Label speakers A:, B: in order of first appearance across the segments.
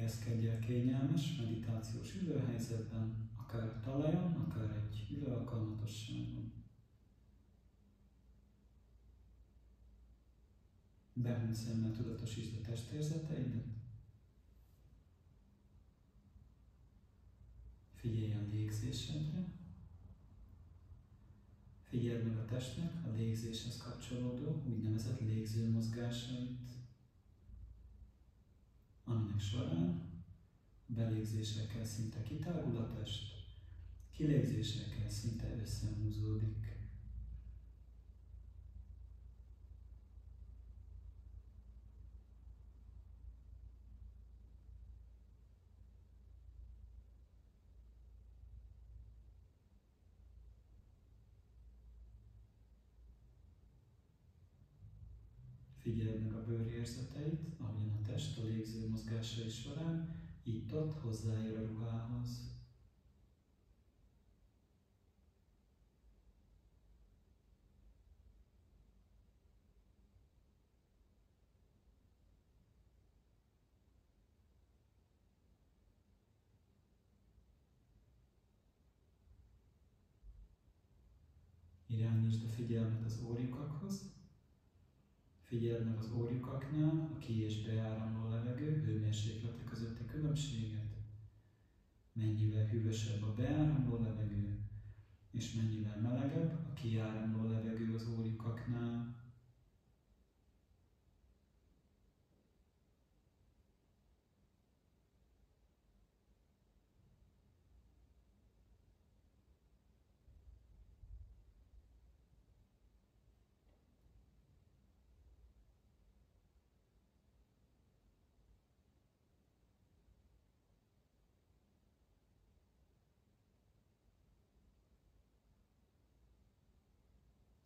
A: Helyezkedj el kényelmes meditációs ülőhelyzetben, akár a talajon, akár egy ülő alkalmatosságon. Behunyt szemmel tudatosítsd a testérzeteidet. Figyelj a légzésedre. Figyeld meg a testnek a légzéshez kapcsolódó úgynevezett légzőmozgásait, aminek során belégzésekkel szinte kitágul a test, kilégzésekkel szinte összehúzódik. Figyeld meg a bőrérzeteit, ahogyan a test a légző mozgásai során itt-ott hozzáér a ruhához. Irányítsd a figyelmet az orrlyukakhoz. Figyeld meg az orrlyukaknál a ki- és beáramló levegő hőmérséklete közötti különbséget. Mennyivel hűvösebb a beáramló levegő, és mennyivel melegebb a kiáramló levegő az orrlyukaknál.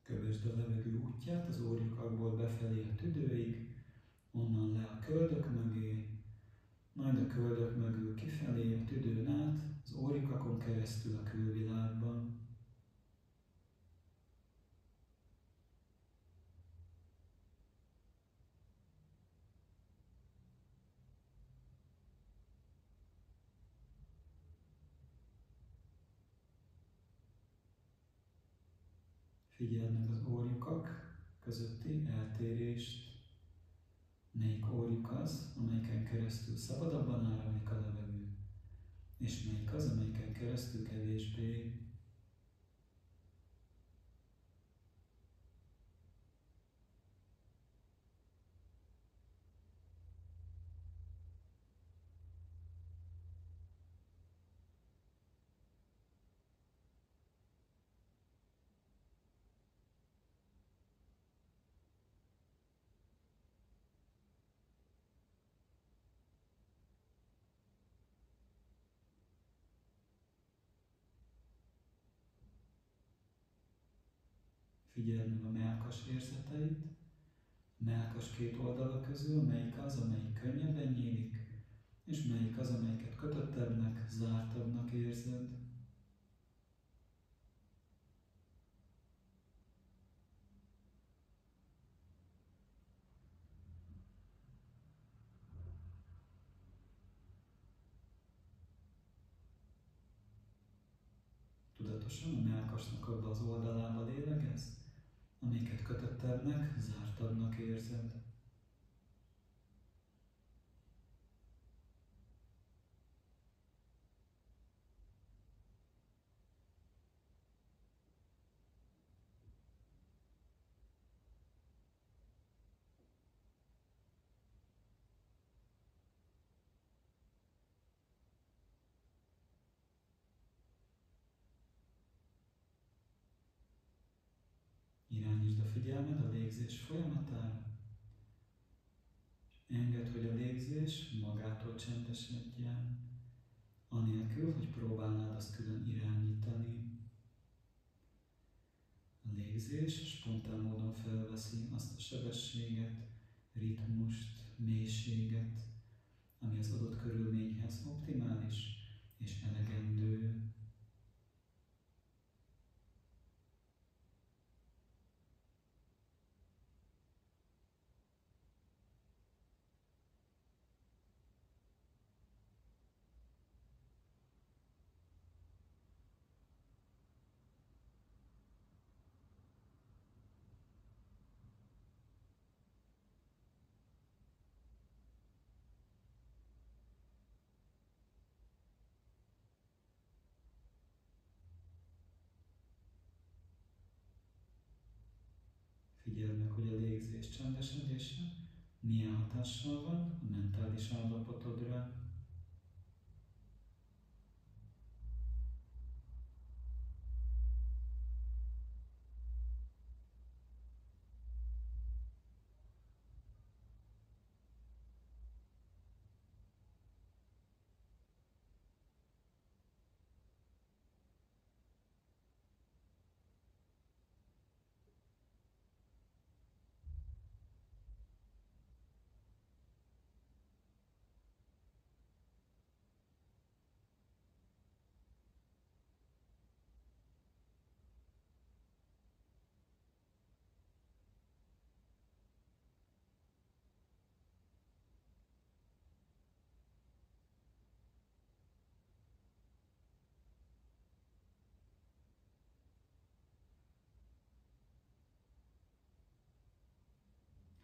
A: Kövesd a levegő útját az orrlyukakból befelé a tüdőig, onnan le a köldök mögé, majd a köldök mögül kifelé a tüdőn át, az orrlyukakon keresztül a külvilágban. Figyeld meg az orrlyukak közötti eltérést. Melyik orrlyuk az, amelyiken keresztül szabadabban áramlik a levegő, és melyik az, amelyiken keresztül kevésbé. Figyeld meg a mellkas érzeteit, a mellkas két oldala közül melyik az, amelyik könnyebben nyílik, és melyik az, amelyiket kötöttebbnek, zártabbnak érzed. Tudatosan a mellkasnak abba az oldalába lélegezz, amiket kötöttebbnek, zártabbnak érzed. Irányítsd a figyelmed a légzés folyamatára. Engedd, hogy a légzés magától csendesedjen, anélkül, hogy próbálnád azt külön irányítani. A légzés spontán módon felveszi azt a sebességet, ritmust, mélységet, ami az adott körülményhez optimális és elegendő. Figyeld meg, hogy a légzés csendesedése milyen hatással van a mentális állapotodra.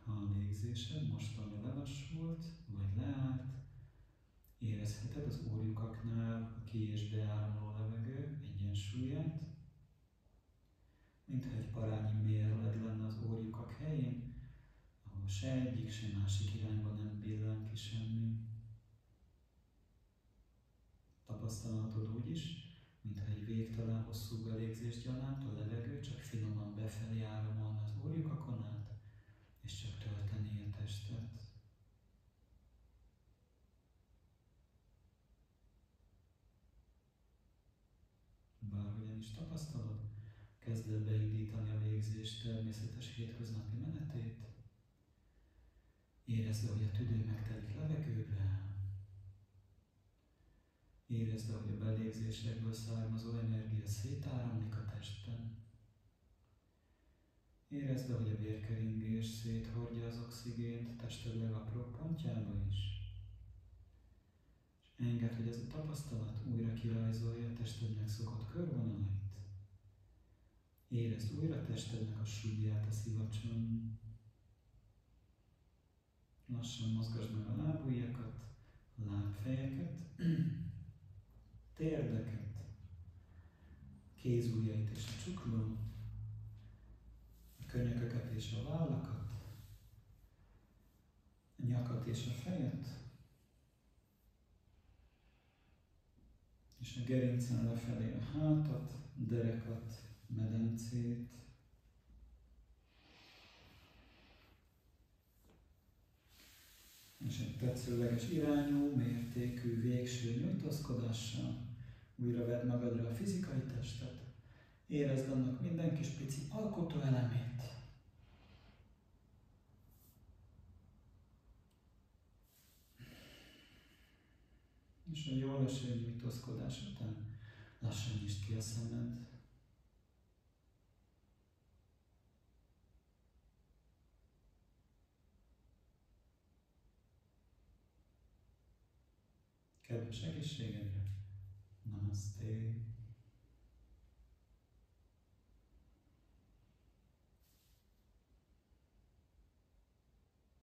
A: Ha a légzésed mostanra lelassult, vagy leállt, érezheted az orrlyukaknál a ki- és beáramló levegő egyensúlyát, mintha egy parányi mérleg lenne az orrlyukak helyén, ahol se egyik, se másik irányba nem billen ki semmi. Tapasztalatod úgy is, mintha egy végtelen hosszú belégzés gyanánt a levegő csak finoman befelé áramolna az orrlyukakon át, és csak töltené a testet. Bárhogyan is tapasztalod, kezd el beindítani a légzés természetes hétköznapi menetét. Érezd, ahogy a tüdő megtelik levegővel. Érezd, ahogy a belégzésekből származó energia szétáramlik a testben. Érezd, ahogy a vérkeringés széthordja az oxigént tested legapróbb pontjába is. És engedd, hogy ez a tapasztalat újra kirajzolja a tested megszokott körvonalait. Érezd újra testednek a súlyát a szivacson. Lassan mozgasd meg a lábujjakat, a lábfejeket, térdeket, kézujjait és a csukló, a könyököket és a vállakat, a nyakat és a fejet, és a gerincen lefelé a hátat, derekat, medencét. És egy tetszőleges irányú, mértékű, végső nyújtózkodással újra vedd magadra a fizikai testet. Érezd annak minden kis pici alkotóelemét. És a jól eső nyújtózkodás után lassan nyisd ki a szemed. Kedves egészségedre! Namaste!